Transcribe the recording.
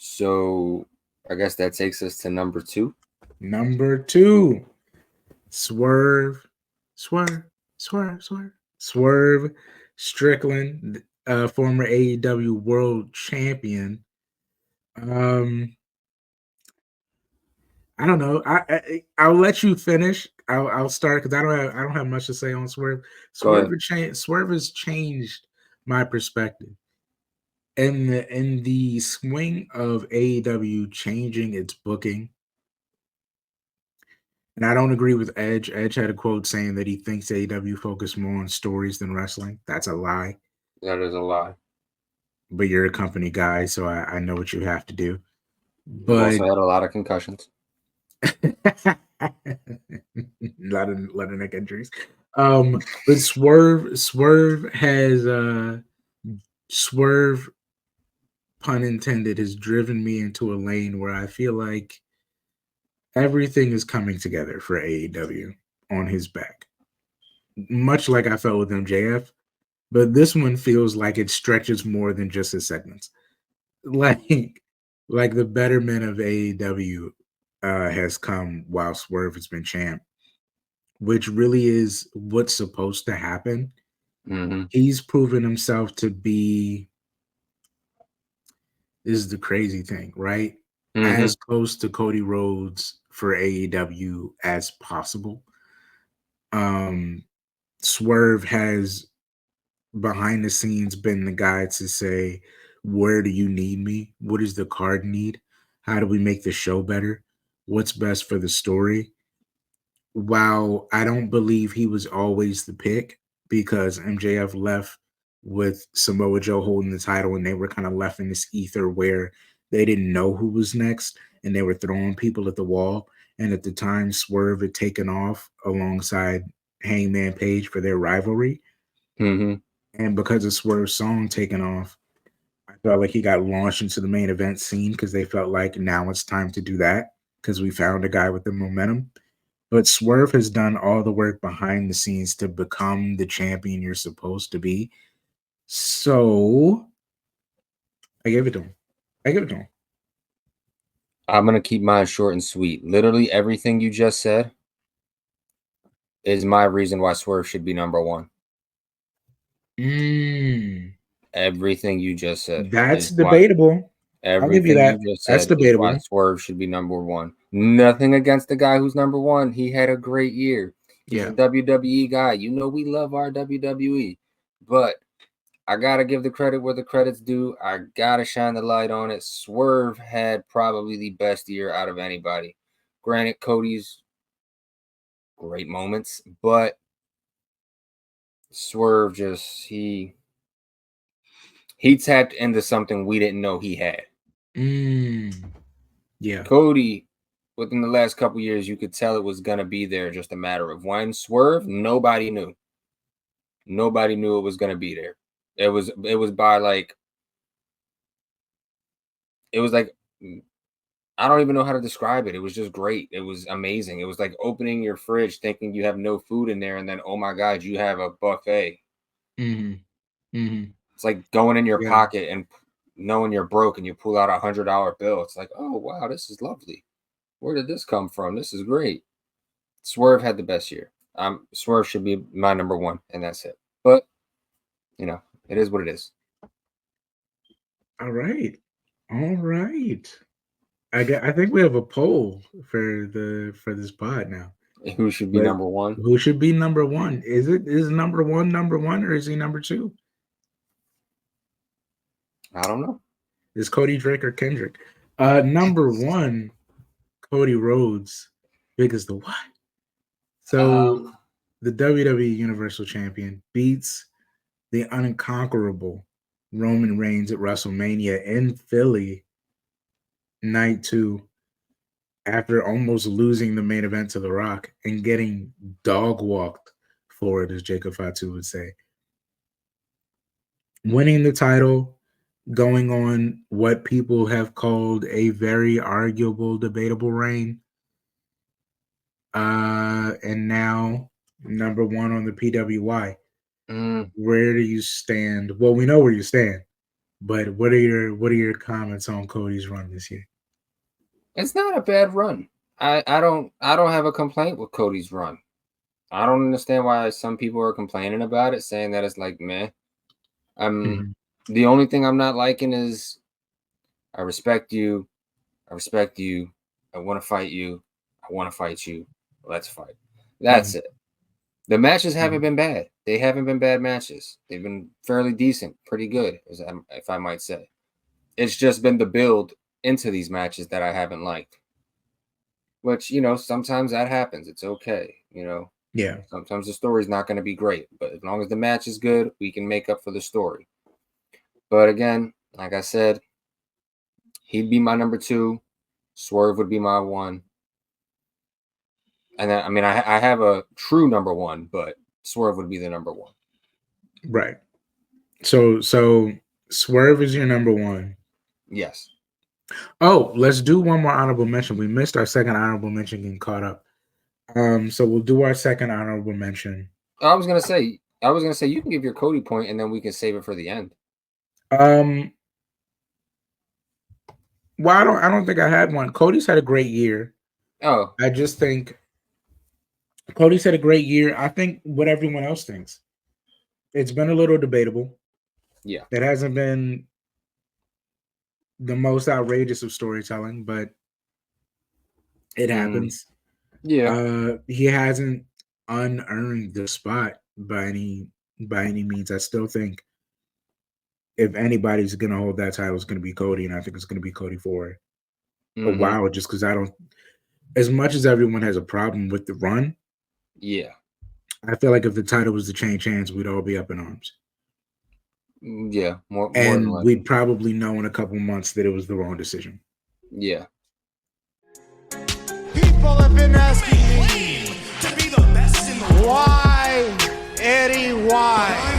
So I guess that takes us to number 2. Number 2, Swerve, Swerve, Swerve, Swerve, Swerve Strickland, former AEW World Champion. I don't know. I'll let you finish. I'll start because I don't have much to say on Swerve. Go ahead. Swerve has changed my perspective. In the swing of AEW changing its booking, and I don't agree with Edge. Edge had a quote saying that he thinks AEW focus more on stories than wrestling. That's a lie. That is a lie. But you're a company guy, so I know what you have to do. You've But also had a lot of concussions. a lot of neck injuries. But Swerve has Swerve, pun intended, has driven me into a lane where I feel like everything is coming together for AEW on his back. Much like I felt with MJF, but this one feels like it stretches more than just his segments. Like like the betterment of AEW has come while Swerve has been champ, which really is what's supposed to happen. Mm-hmm. He's proven himself to be, this is the crazy thing, right? Mm-hmm. As close to Cody Rhodes for AEW as possible. Um, Swerve has behind the scenes been the guy to say, where do you need me? What does the card need? How do we make the show better? What's best for the story? While I don't believe he was always the pick because MJF left with Samoa Joe holding the title and they were kind of left in this ether where they didn't know who was next and they were throwing people at the wall. And at the time, Swerve had taken off alongside Hangman Page for their rivalry. Mm-hmm. And because of Swerve's song taking off, I felt like he got launched into the main event scene because they felt like now it's time to do that because we found a guy with the momentum. But Swerve has done all the work behind the scenes to become the champion you're supposed to be. So I gave it to him. I give it to him. I'm gonna keep mine short and sweet. Literally everything you just said is my reason why Swerve should be number 1. Everything you just said That's is why. debatable. I'll give you Everything you that. just That's said is why debatable. Swerve should be number 1. Nothing against the guy who's number 1. He had a great year. He's Yeah. a WWE guy. You know we love our WWE. But I gotta give the credit where the credit's due. I gotta shine the light on it. Swerve had probably the best year out of anybody. Granted, Cody's great moments, but Swerve just he tapped into something we didn't know he had. Yeah. Cody, within the last couple years, you could tell it was gonna be there, just a matter of when. Swerve, nobody knew. Nobody knew it was gonna be there. It was by like it was like I don't even know how to describe it. It was just great. It was amazing. It was like opening your fridge thinking you have no food in there, and then oh my god, you have a buffet. Mm-hmm. Mm-hmm. It's like going in your Yeah. pocket and knowing you're broke and you pull out $100 bill. It's like, oh wow, this is lovely. Where did this come from? This is great. Swerve had the best year. Swerve should be my number 1, and that's it. But you know, it is what it is. All right. All right. I think we have a poll for this pod now. Who should be But number 1? who should be number one? Is number one, or is he number two? I don't know. Is Cody Drake or Kendrick? Number one, Cody Rhodes, big as the what? So Um, the WWE Universal Champion beats the unconquerable Roman Reigns at WrestleMania in Philly, night two, after almost losing the main event to The Rock and getting dog walked for it, as Jacob Fatu would say. Winning the title, going on what people have called a very arguable, debatable reign. And now number one on the PWI. mm, Where do you stand? Well, we know where you stand. But what are your comments on Cody's run this year? It's not a bad run. I don't have a complaint with Cody's run. I don't understand why some people are complaining about it, saying that it's like meh. The only thing I'm not liking is I respect you. I respect you. I want to fight you. I want to fight you. Let's fight. That's it. The matches haven't been bad. They haven't been bad matches. They've been fairly decent, pretty good, if I might say. It's just been the build into these matches that I haven't liked. Which, you know, sometimes that happens. It's okay. You know, Yeah. Sometimes the story's not going to be great, but as long as the match is good, we can make up for the story. But again, like I said, he'd be my number 2. Swerve would be my 1. And then, I mean, I have a true number 1, but Swerve would be the number 1. Right. So Swerve is your number 1. Yes. Oh, let's do one more honorable mention. We missed our second honorable mention getting caught up. So we'll do our second honorable mention. I was gonna say you can give your Cody point and then we can save it for the end. Well, I don't think I had one. Cody's had a great year. Oh. I just think Cody's had a great year. I think what everyone else thinks. It's been a little debatable. Yeah. It hasn't been the most outrageous of storytelling, but it happens. Yeah. He hasn't unearned the spot by any means. I still think if anybody's gonna hold that title, it's gonna be Cody, and I think it's gonna be Cody for a while, just because I don't, as much as everyone has a problem with the run, yeah, I feel like if the title was to change hands, we'd all be up in arms. Yeah, more and than likely. We'd probably know in a couple months that it was the wrong decision. Yeah. People have been asking me to be the best in the world. Why, Eddie? Why?